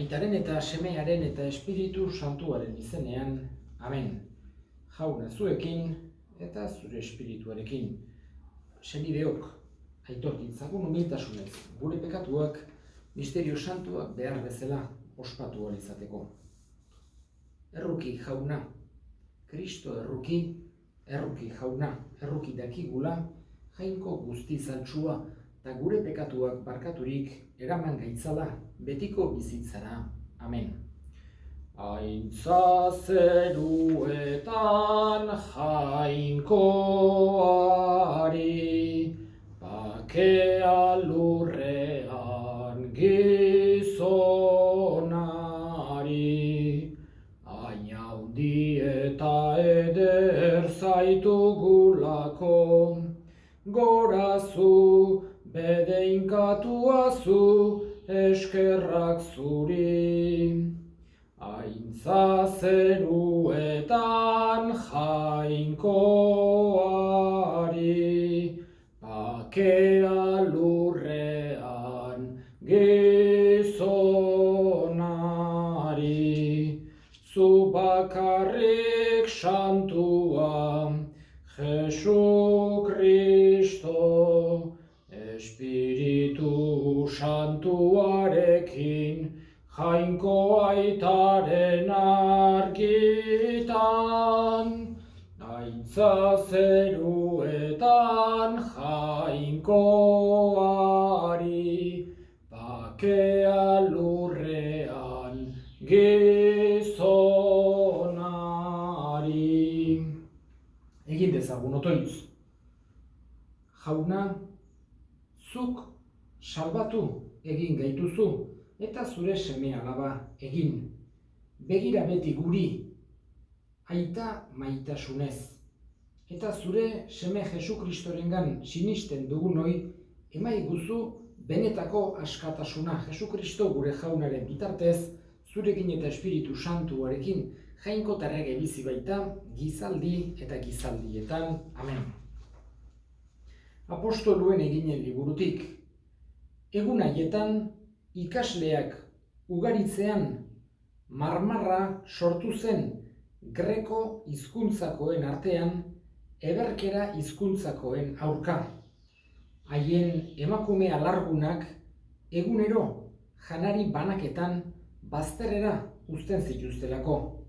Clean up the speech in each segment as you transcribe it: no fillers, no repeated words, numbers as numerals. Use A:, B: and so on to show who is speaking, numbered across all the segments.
A: Aitaren eta Semearen eta Espiritu Santuaren izenean, amen. Jauna zuekin eta zure espirituarekin. Senideok, aitor ditzagun humiltasunez, gure pekatuak, misterio santuak behar bezala ospatu ahal izateko. Erruki jauna, Kristo erruki jauna, erruki dakigula, jainko guzti zaltsua, eta gure pekatuak barkaturik eraman gaitzala betiko bizitzara. Amen. Aintza zeruetan jainkoari, bakea lurrean gizonari, ainaundi eta eder zaitugulako, gorazu bedeinkatuazu eskerrak zuri. Aintza zeruetan jainkoari, bakea lurrean gizonari, zu bakarrik santua, Jesu Kristo, Espiritu Santuarekin, jainko aitaren argitan, aintza zeruetan jainkoari, bakea lurrean gizonari. Egin dezagun otoitz. Jauna, zuk salbatu egin gaituzu eta zure seme-alaba egin. Begira beti guri, aita maitasunez. Eta zure seme Jesu Kristorengan sinisten dugunoi, emaiguzu benetako askatasuna. Jesu Kristo gure jaunaren bitartez, zurekin eta Espiritu Santuarekin, jainko tarrege bizi baita, gizaldi eta gizaldietan. Amen. Apostoluen eginen liburutik. Egun haietan, ikasleak ugaritzean marmarra sortu zen greko hizkuntzakoen artean eberkera hizkuntzakoen aurka. Haien emakume alargunak egunero janari banaketan bazterrera uzten zituztelako.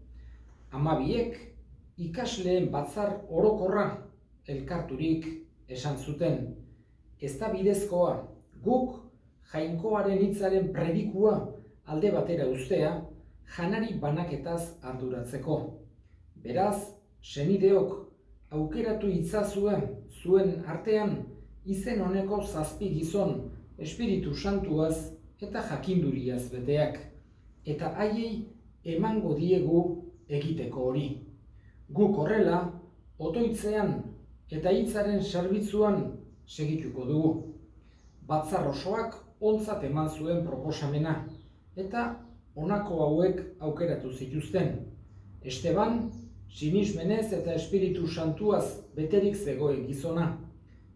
A: Hamabiek ikasleen batzar orokorra elkarturik esan zuten. Ez da bidezkoa, guk jainkoaren hitzaren predikua alde batera uztea, janari banaketaz arduratzeko. Beraz, senideok, aukeratu itzazue zuen artean izen honeko 7 gizon Espiritu Santuaz eta jakinduriaz beteak, eta haiei emango diegu egiteko hori. Guk horrela, otoitzean eta hitzaren zerbitzuan segituko dugu. Batzar osoak ontzat eman zuen proposamena, eta honako hauek aukeratu zituzten. Esteban, sinismenez eta Espiritu Santuaz beterik zegoen gizona.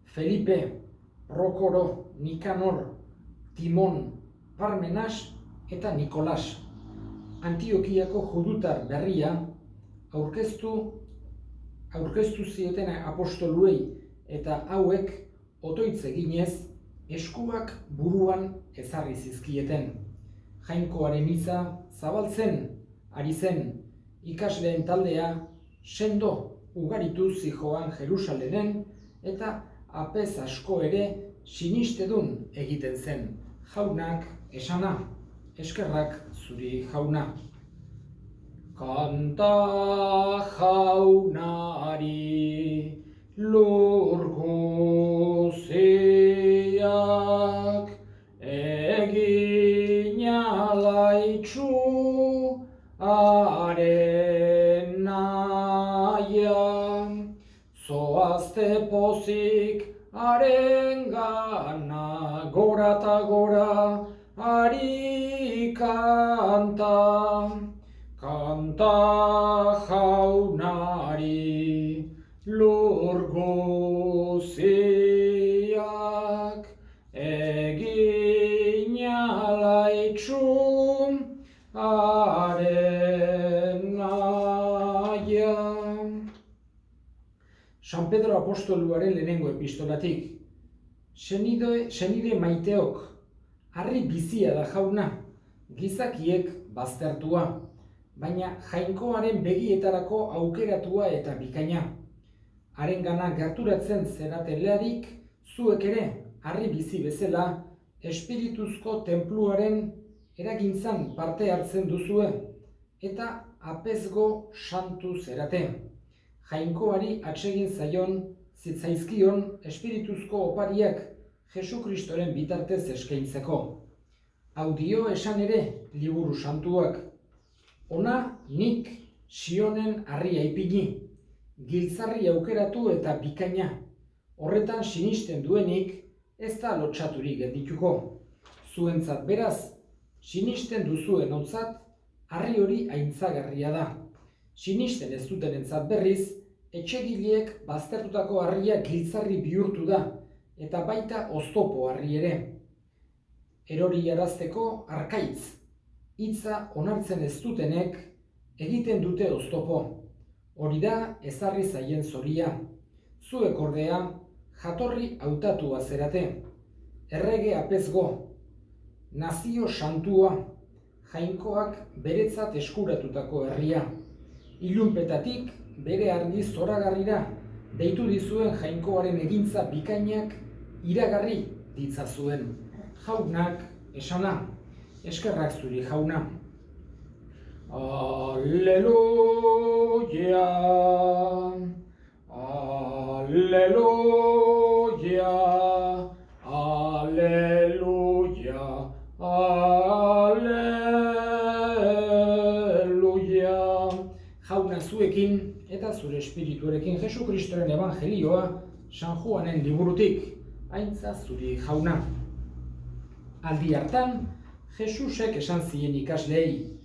A: Felipe, Prokoro, Nikanor, Timon, Parmenas eta Nikolas. Antiokiako judutar berria aurkeztu zioten apostoluei, eta hauek otoitz eginez eskuak buruan ezarri zizkieten. Jainkoaren hitza zabaltzen ari zen, ikasleen taldea sendo ugaritu zijoan Jerusalenen, eta apez asko ere sinistedun egiten zen. Jaunak esana, eskerrak zuri jauna. Kanta jaunari lur guziak, egin alaitzu haren naia, zoazte pozik haren gana, gora eta gora ari kanta. Kanta jaunari lur guziak, egin alaitzu San Pedro apostoluaren lehenengo epistolatik. Senide maiteok, harri bizia da jauna, gizakiek baztertua, baina jainkoaren begietarako aukeratua eta bikaina. Harengana gerturatzen zeraten leharik, zuek ere, harri bizi bezala, espirituzko tenpluaren eragintzan parte hartzen duzue, eta apezgo santu zerate. Jainkoari atsegin zitzaizkion espirituzko opariak Jesukristoren bitartez eskaintzeko. Hau dio esan ere liburu santuak. Ona nik Sionen harria ipini, giltzarri aukeratu eta bikaina. Horretan sinisten duenik ez da lotsaturik geldituko. Zuentzat beraz, sinisten duzuen ontzat, harri hori aintzagarria da. Sinisten ez dutenentzat berriz, etxegileek baztertutako harria giltzarri bihurtu da, eta baita oztopo harri ere. Erori arazteko arkaitz, hitza onartzen ez dutenek egiten dute oztopo. Hori da ezarri zaien zoria. Zuek ordea, jatorri hautatua zerate. Errege apezgo, nazio santua, jainkoak beretzat eskuratutako herria. Ilunpetatik bere argi zoragarrira deitu dizuen jainkoaren egintza bikainak iragarri ditzazuen. Jaunak esana, eskerrak zuri jauna. Alleluia, alleluia, alleluia, alleluia. Jauna zuekin eta zure espirituarekin Jesukristoren evangelioa San Juanen liburutik, aintza zuri jauna. Aldi hartan, Jesusek esan zien ikasleei,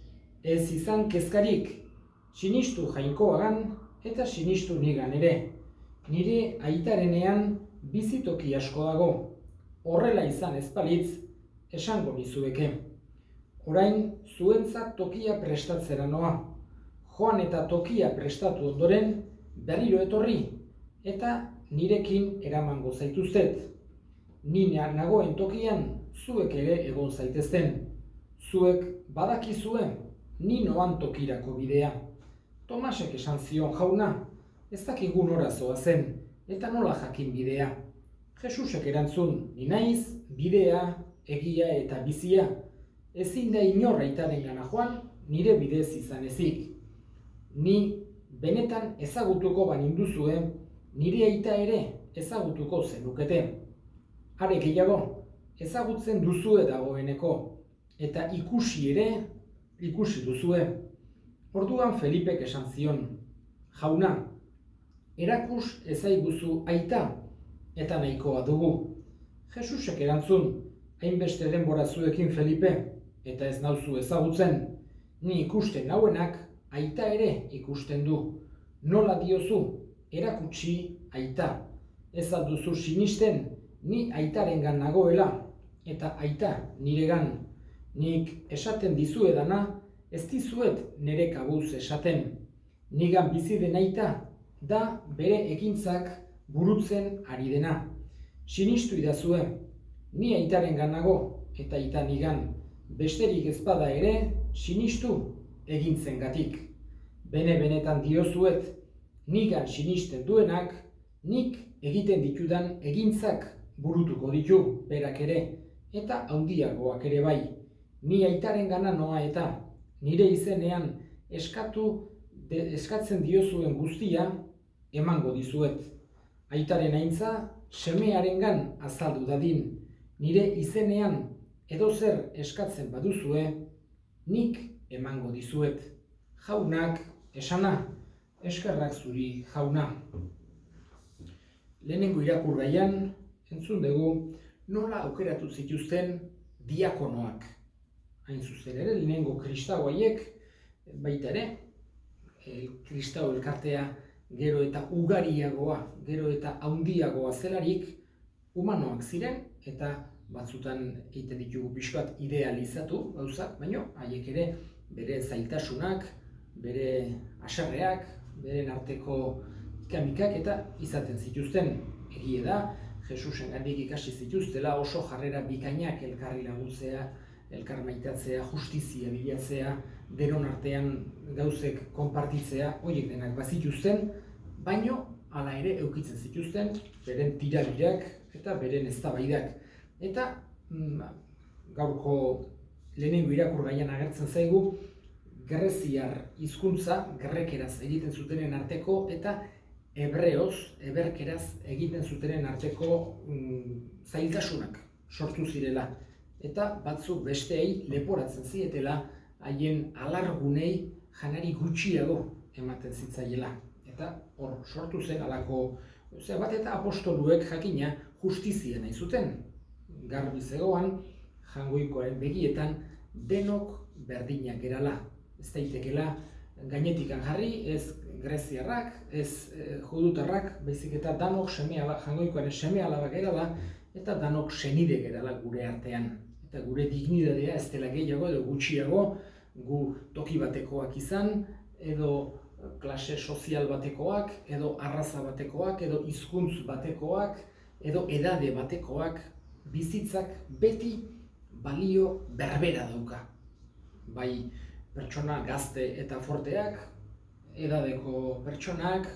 A: ez izan kezkarik, sinistu jainkoagan eta sinistu nigan ere. Nire aitarenean bizitoki asko dago. Horrela izan ezpalitz, esango nizueke. Orain, zuentzat tokia prestatzera noa. Joan eta tokia prestatu ondoren, berriro etorri, eta nirekin eramango zaituztet. Ni nagoen tokian, zuek ere egon zaitezten. Zuek badakizue, ni noan tokirako bidea. Tomasek esan zion jauna, ez dakigu nora zoazen, eta nola jakin bidea. Jesusek erantzun, ni naiz, bidea, egia eta bizia. Ezin da inor aitarengana joan, nire bidez izan ezik. Ni benetan ezagutuko baninduzue, nire aita ere ezagutuko zenukete. Are gehiago, ezagutzen duzue dagoeneko, eta ikusi ere ikusi duzue. Orduan Felipek esan zion, jauna, erakus ezaiguzu aita, eta nahikoa dugu. Jesusek erantzun, hainbeste denbora zuekin Felipe, eta ez nauzu ezagutzen, ni ikusten nauenak, aita ere ikusten du. Nola diozu, erakutsi aita. Ez alduzu sinisten, ni aitarengan nagoela, eta aita niregan. Nik esaten dizuedana, ez dizuet nire kabuz esaten. Nigan bizi den aita, da bere ekintzak burutzen ari dena. Sinistu idazue, ni aitarengan nago, eta aita nigan. Besterik ezpada ere, sinistu egintzengatik. Bene-benetan diozuet, nigan sinisten duenak, nik egiten ditudan egintzak burutuko ditu, berak ere, eta handiagoak ere bai. Ni aitarengana noa eta, nire izenean eskatzen diozuen guztia, emango dizuet. Aitaren aintza, semearengan azaldu dadin, nire izenean edozer eskatzen baduzue, nik emango dizuet. Jaunak esana, eskerrak zuri jauna. Lehenengo irakurgaian, entzun dugu, nola aukeratu zituzten diakonoak. Hain zuzen ere, lehenengo kristau haiek, baita ere, kristau elkartea gero eta ugariagoa, gero eta handiagoa zelarik, humanoak ziren, eta batzutan egiten ditugu pixkat idealizatu gauzak, baina haiek ere bere zailtasunak, bere haserreak, beren arteko ika-mikak eta izaten zituzten. Egie da, Jesusengandik ikasi zituztela oso jarrera bikainak elkarri laguntzea, elkar maitatzea, justizia bilatzea, denon artean gauzek konpartitzea, horiek denak bazituzten, baino hala ere eukitzen zituzten beren tirabirak eta beren eztabaidak. Eta gaurko lehenengo irakurgaian agertzen zaigu greziar hizkuntza grekeraz egiten zutenen arteko eta hebreoz, eberkeraz egiten zutenen arteko zailtasunak sortu zirela. Eta batzuk besteei leporatzen zietela haien alargunei janari gutxiago ematen zitzaiela. Eta hor sortu zen halako bat eta apostoluek jakina justizia nahi zuten. Garbi zegoan, Jangoikoaren begietan denok berdinak gerala. Ez daitekela gainetikan jarri, ez greziarrak, ez judutarrak, baizik eta danok Jangoikoaren seme-alabak gerala, eta danok senide gerala gure artean. Eta gure dignidadea ez dela gehiago edo gutxiago, gu toki batekoak izan, edo klase sozial batekoak, edo arraza batekoak, edo hizkuntz batekoak, edo edade batekoak, bizitzak beti balio berbera dauka. Bai pertsona gazte eta forteak, edadeko pertsonak,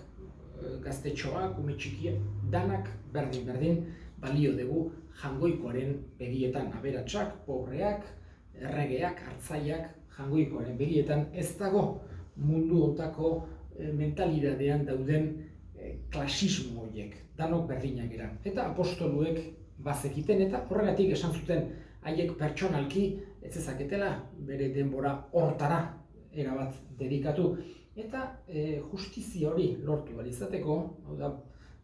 A: gaztetxoak, ume txikiak, danak berdin balio dugu Jangoikoaren begietan. Aberatsak, pobreak, erregeak, hartzaiak, Jangoikoaren begietan ez dago mundu hontako mentalidadean dauden klasismo horiek, danok berdinak dira. Eta apostoluek bazekiten eta horregatik esan zuten haiek pertsonalki ez zezaketela bere denbora hortara erabat dedikatu. Eta justizia hori lortu ahal izateko, hau da,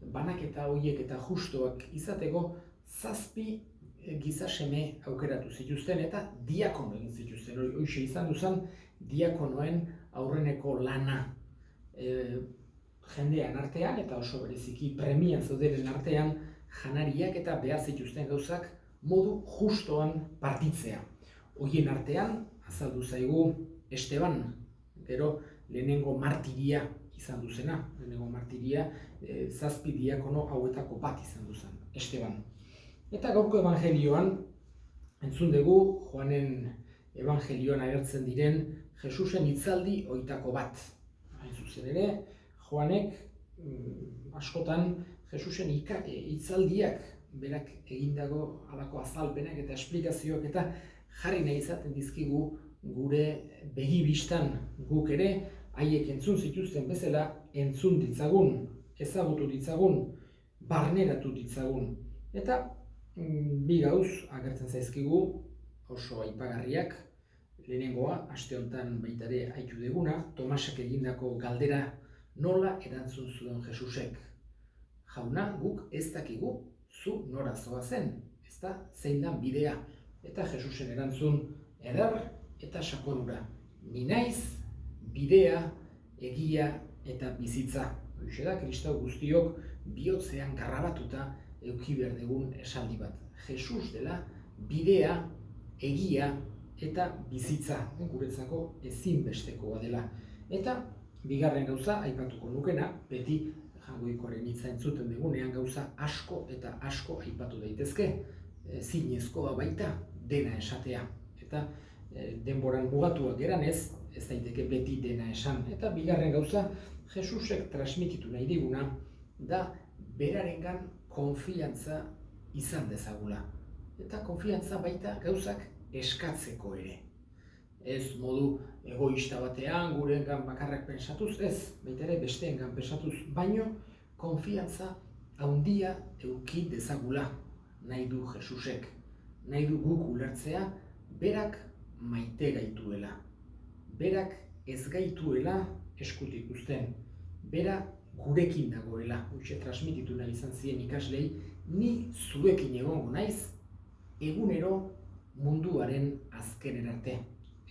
A: banaketa horiek eta justoak izateko, 7 gizaseme aukeratu zituzten eta diakono egin zituzten. Hoxe izan duzan diakonoen aurreneko lana jendean artean eta oso bereziki premian zauderen artean janariak eta behar zituzten gauzak modu justoan partitzea. Horien artean azaldu zaigu Esteban, gero lehenengo martiria izan duzena. Lehenengo martiria 7 diakono hauetako bat izan duzan, Esteban. Eta gaurko evangelioan entzun dugu Joanen evangelioan agertzen diren Jesusen hitzaldi hoitako bat. Hain zuzen ere, Joanek askotan Jesusen hitzaldiak berak egindago halako azalpenak eta esplikazioak eta jarri nahi izaten dizkigu gure begi bistan guk ere haiek entzun zituzten bezala entzun ditzagun, ezagutu ditzagun, barneratu ditzagun. Eta bi gauz agertzen zaizkigu oso aipagarriak. Lehenengoa, aste honetan baita ere aitu deguna, Tomasek egindako galdera nola erantzun zuen Jesusek. Jauna, guk ez dakigu zu nora zoazen, ez da zein dan bidea. Eta Jesusen erantzun eder eta sakonura. Ni naiz, bidea, egia eta bizitza. Hoxe da, kristau guztiok bihotzean garrabatuta eduki behar dugun esaldi bat. Jesus dela bidea, egia eta bizitza, guretzako ezinbestekoa dela. Eta bigarren gauza aipatuko nukena, beti Jangoikoaren hitza entzuten dugunean gauza asko eta asko aipatu daitezke. Zinezkoa baita dena esatea. Eta denboran mugatuak geranez, ez daiteke beti dena esan. Eta bigarren gauza, Jesusek transmititu nahi diguna da berarengan konfiantza izan dezagula. Eta konfiantza baita gauzak eskatzeko ere. Ez modu egoista batean, gurengan bakarrak pentsatuz, ez, baita ere besteengan pentsatuz, baino konfiantza handia eduki dezagula nahi du Jesusek. Nahi du guk ulertzea, berak maite gaituela. Berak ez gaituela eskutik uzten. Bera gurekin dagoela. Hoxe transmititu nahi izan zien ikaslei, ni zuekin egongo naiz, egunero munduaren azkener arte.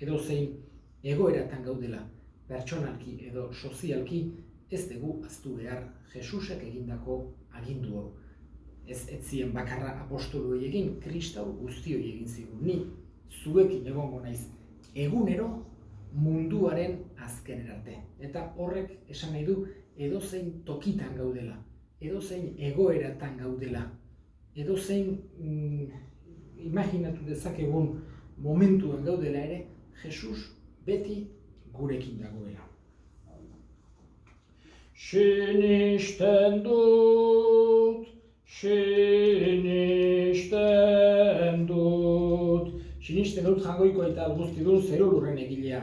A: Edozein egoeratan gaudela, pertsonalki edo sozialki, ez dugu ahaztu behar Jesusek egindako agindu hau. Ez zien bakarra apostoluei egin, kristau guztioi egin zigun. Ni zuekin egongo naiz egunero munduaren azkener arte. Eta horrek esan nahi du edozein tokitan gaudela, edozein egoeratan gaudela, edozein imaginatu dezakegun momentuan gaudela ere, Jesus beti gurekin dagoela. Sinisten dut, sinisten dut jangoiko eta guzti dut zerurren egilea.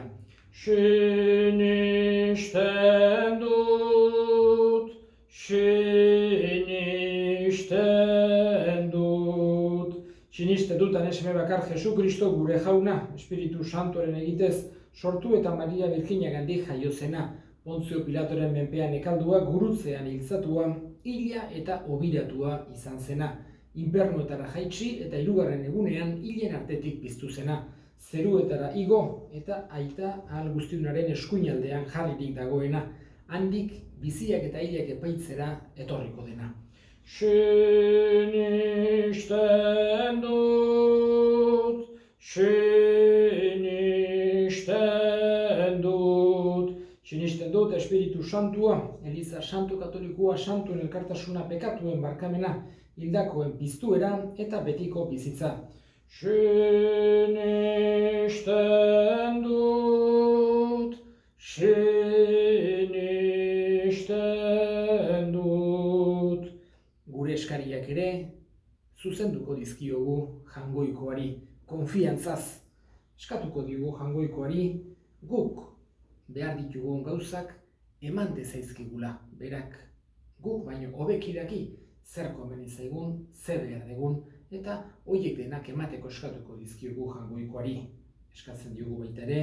A: Sinisten dut, sinisten dut anesme bakar Jesu Kristo gure jauna, Espiritu Santoren egitez, sortu eta Maria Birjinagandik jaio zena, Pontzio Pilatoren menpean ekaldua, gurutzean hiltzatua, hila eta obiratua izan zena. Infernuetara jaitsi eta 3. egunean hilen artetik piztu zena. Zeruetara igo eta aita ahal guztiunaren eskuinaldean jarririk dagoena. Handik biziak eta hilak epaitzera etorriko dena. Sinisten dut, sinisten dut Espiritu Santua, Eliza Santu Katolikoa, Santuen elkartasuna, pekatuen barkamena, hildakoen piztuera eta betiko bizitza. Sinisten dut, sinisten dut. Gure eskariak ere, zuzenduko dizkiogu jangoikoari, konfiantzaz. Eskatuko diogu jangoikoari, guk behar ditugun gauzak eman dezaizkigula, berak guk baino hobeki daki zer komeni zaigun, zer behar dugun, eta horiek denak emateko eskatuko dizkiogu jangoikoari. Eskatzen diogu baita ere,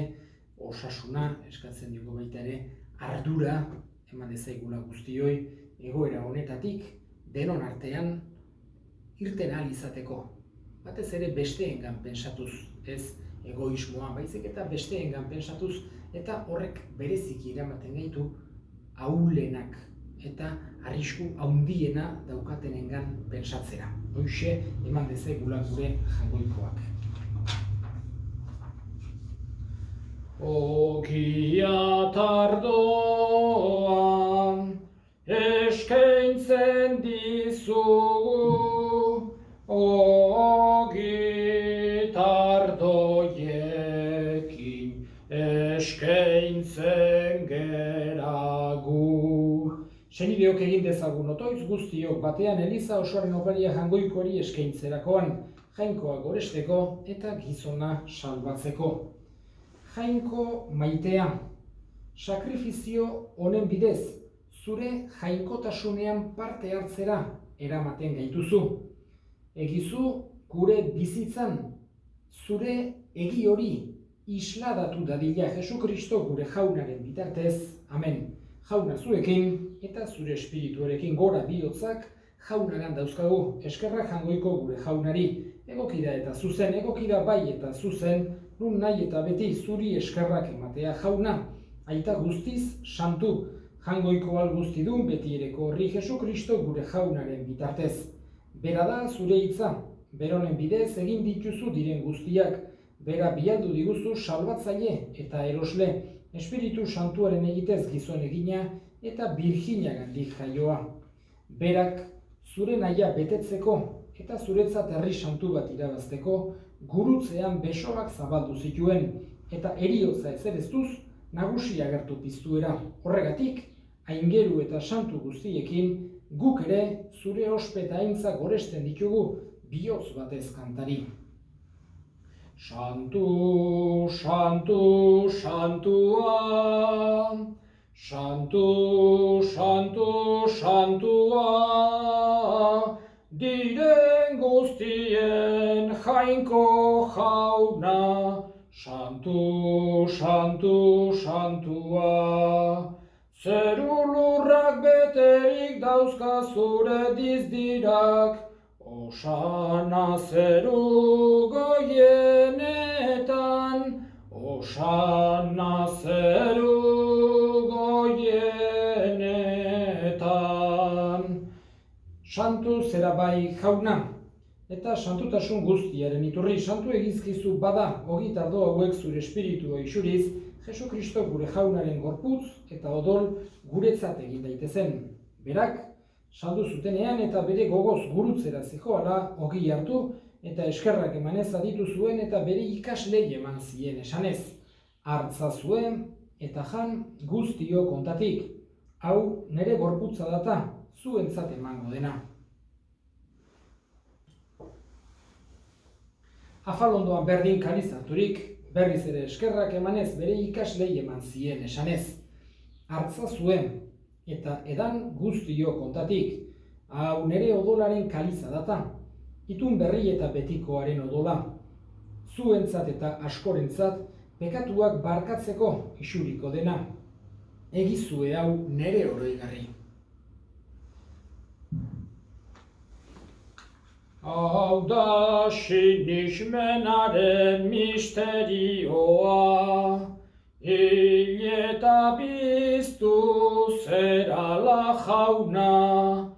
A: osasuna, eskatzen diogu baita ere, ardura eman dezaigula guztioi, egoera honetatik, denon artean, irten ahal izateko. Batez ere besteengan pentsatuz, ez egoismoa, baizik eta besteengan pentsatuz, eta horrek bereziki eramaten gaitu ahulenak eta arrisku handiena daukatenengan pentsatzera. Hoxe eman dezaigula gure jangoikoak. Ogia tardoan eskaintzen dizugu, ogi tardoiekin eskaintzen geragu. Senideok egin dezagun otoitz guztiok batean Eliza osoaren oparia jangoikoari eskaintzerakoan, jainkoa goresteko eta gizona salbatzeko. Jainko maitea, sakrifizio honen bidez, zure jainkotasunean parte hartzera eramaten gaituzu. Egizu gure bizitzan, zure egi hori isladatu dadila Jesu Kristo gure jaunaren bitartez. Amen. Jauna zuekin eta zure espirituarekin gora bihotzak jaunagan dauzkagu. Eskerrak jangoiko gure jaunari. Egokida eta zuzen, egokida bai eta zuzen, nun nahi eta beti zuri eskerrak ematea jauna. Aita guztiz santu, jangoiko al guztidun beti ereko horri Jesu Kristo gure jaunaren bitartez. Bera da zure hitza, beronen bidez egin dituzu diren guztiak, bera bialdu diguzu salbatzaile eta erosle, Espiritu Santuaren egitez gizon egina eta Birjinagandik jaioa. Berak zure nahia betetzeko eta zuretzat herri santu bat irabazteko gurutzean besoak zabaldu zituen eta heriotza ezereztuz nagusi agertu piztuera. Horregatik, aingeru eta santu guztiekin guk ere zure ospe eta aintza goresten ditugu bihotz batez kantari. Santu, santu, santua, santu, santu, santua, diren guztien jainko jauna, santu, santu, santua, zeru lurrak beterik dauzka zure dizdirak, Osana zeru goienetan, Osana zeru goienetan. Santu zera bai jauna, eta santutasun guztiaren iturri santu egizkizu bada, ogitardo hauek zure espiritua isuriz, Jesu Kristo gure jaunaren gorputz eta odol guretzat egin daitezen. Berak, saldu zutenean eta bere gogoz gurutzera zijoala ogi hartu eta eskerrak emanez aditu zuen eta bere ikaslei eman zien esanez. Hartza zuen eta jan guztio kontatik. Hau nere gorputza data, zuentzat emango dena. Afalondoan berdin kalizaturik, berriz ere eskerrak emanez bere ikaslei eman zien esanez. Hartza zuen eta edan guztio kontatik. Hau nere odolaren kaliza data, itun berri eta betikoaren odola. Zuentzat eta askorentzat pekatuak barkatzeko isuriko dena. Egizue hau nere oroigarri. Hau da sinismenaren misterioa, hil eta biztu zerala jauna,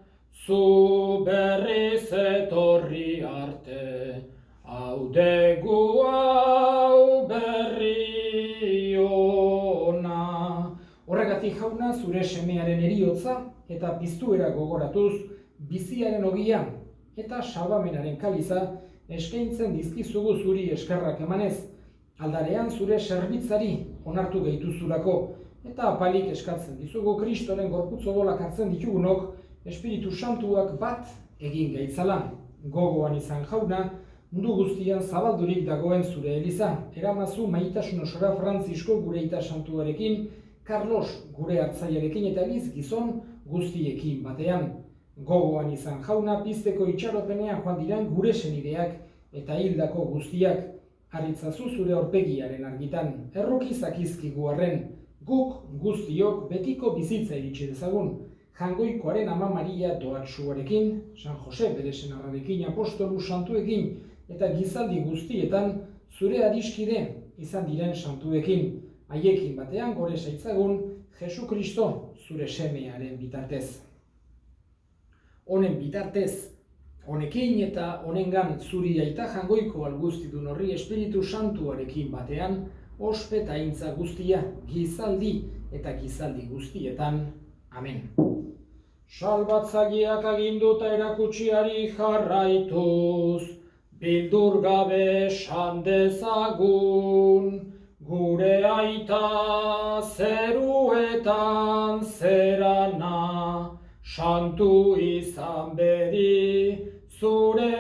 A: zu berriz etorri arte, hau degu hau berri ona. Horregatik jauna zure semearen eriotza eta piztuera gogoratuz biziaren ogia eta salbamenaren kaliza eskaintzen dizkizugu zuri eskerrak emanez, aldarean zure zerbitzari onartu gehituzulako eta apalik eskatzen dizugu Kristoren gorputz odolak hartzen ditugunok Espiritu Santuak bat egin gaitzala. Gogoan izan jauna, mundu guztian zabaldurik dagoen zure eliza, eramazu maitasun osora Frantzisko gure aita santuarekin, Carlos gure hartzailearekin eta Liz gizon guztiekin batean. Gogoan izan jauna, pizteko itxaropenean joan diren gure senideak eta hildako guztiak. Aritzazu zure aurpegiaren argitan, errokizak izkigu arren, guk guztiok betiko bizitza iritsi dezagun. Jangoikoaren Ama Maria doatsuarekin, San Jose bere senarrarekin, apostolu santuekin eta gizaldi guztietan zure adiskide izan diren santuekin. Haiekin batean gore zaitzagun Jesu Kristo zure semearen bitartez. Honen bitartez, honekin eta honengan zuri aita jangoiko alguztidun horri Espiritu Santuarekin batean, ospetaintza guztia, gizaldi eta gizaldi guztietan. Amen. Salbatzaileak aginduta erakutsiari jarraituz, bildur gabe esan dezagun, gure aita zeruetan zerana, santu izan bedi zure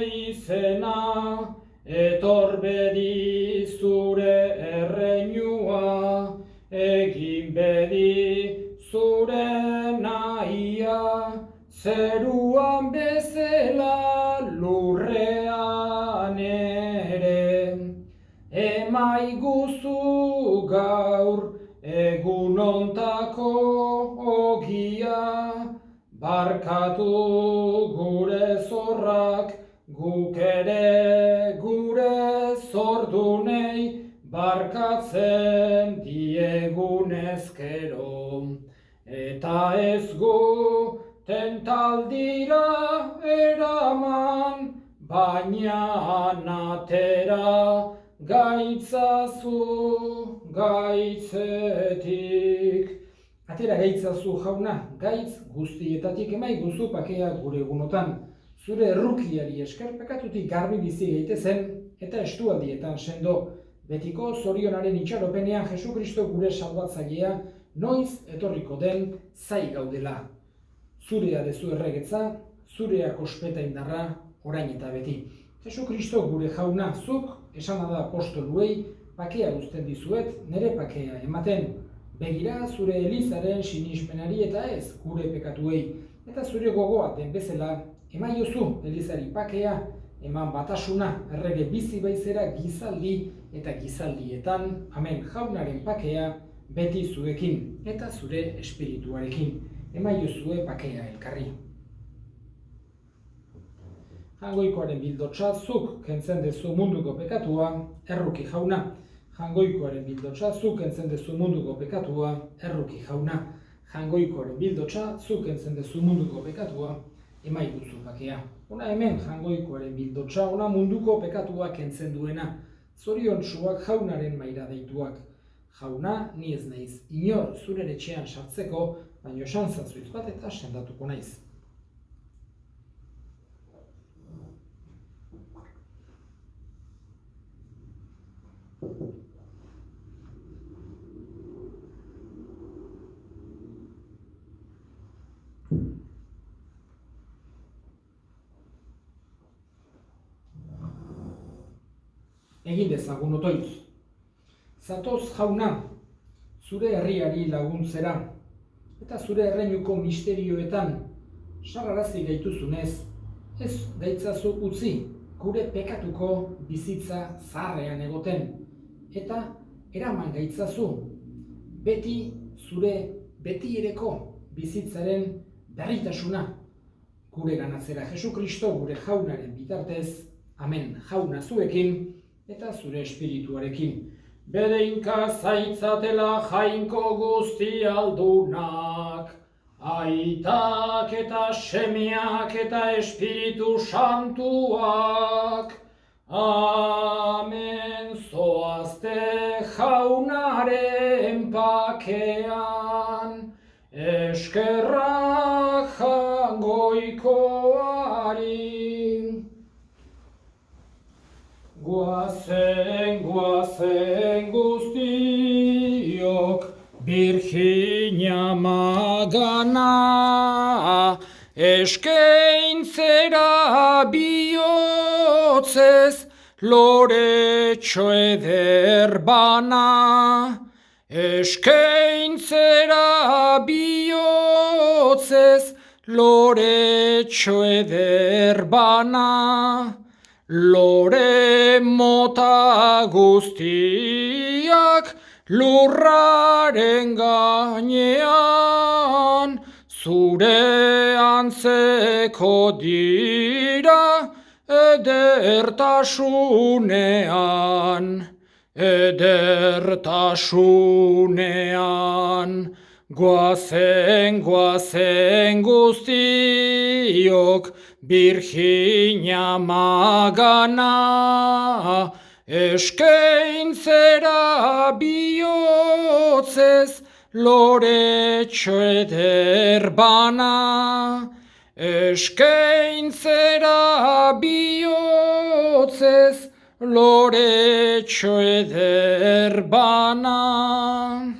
A: izena, etor bedi zure erreinua, egin bedi zure nahia, zeruan bezala lurrean ere. Emaiguzu gaur egun ontako ogia, barkatu gure zorrak, guk ere gure zordunei, barkatzen diegun ezkero. Eta ez gu tentaldira eraman, baina atera gaitzazu gaitzetik. Atera gaitzazu jauna, gaitz guztietatik emaiguzu pakea gure egunotan. Zure errukiari esker pekatutik garbi bizi gaitezen eta estualdietan sendo. Betiko zorionaren itxaropenean Jesu Kristo gure salbatzailea noiz etorriko den zai gaudela. Zurea dezu erregetza, zureak ospeta indarra, orain eta beti. Jesu Kristo gure jauna, zuk esana da apostoluei, pakea uzten dizuet, nere pakea ematen. Begira zure elizaren sinismenari eta ez gure pekatuei. Eta zure gogoa den bezala, emaiozu elizari pakea, eman batasuna, errege bizi baizera gizaldi eta gizaldietan, amen jaunaren pakea, beti zuekin eta zure espirituarekin. Emaiozue pakea elkarri. Jangoikoaren bildotsa zuk kentzen dezu munduko pekatua, erruki jauna. Jangoikoaren bildotsa zuk kentzen dezu munduko pekatua, erruki jauna. Jangoikoaren bildotsa zuk kentzen dezu munduko pekatua, emaiguzu pakea. Ona hemen jangoikoaren bildotsa, ona munduko pekatua kentzen duena. Zoriontsuak jaunaren maira deituak. jauna, ni ez naiz inor zure etxean sartzeko, baina esan zazuitz bat eta sendatuko naiz. Egin dezagun otoitz. Zatoz jauna, zure herriari laguntzera, eta zure erreinuko misterioetan sarrarazi gaituzunez, ez gaitzazu utzi gure pekatuko bizitza zaharrean egoten, eta eraman gaitzazu beti zure betiereko bizitzaren berritasuna gure ganatzera Jesu Kristo gure jaunaren bitartez, amen. Jauna zuekin eta zure espirituarekin. Bedeinka zaitzatela jainko guzti aldunak, aitak eta semeak eta espiritu santuak. Amen. Zoazte jaunaren pakean, eskerrak jangoikoari. Guazen guztiok Virginia magana, eskeintzera bihotzez loretxo eder bana. Eskeintzera bihotzez loretxo eder bana. Lore mota guztiak lurraren gainean, zure antzeko dira edertasunean, edertasunean. Guazen guztiok Virginia magana, eskeintzera bihotzez loretxo eder bana. Eskeintzera bihotzez loretxo eder bana.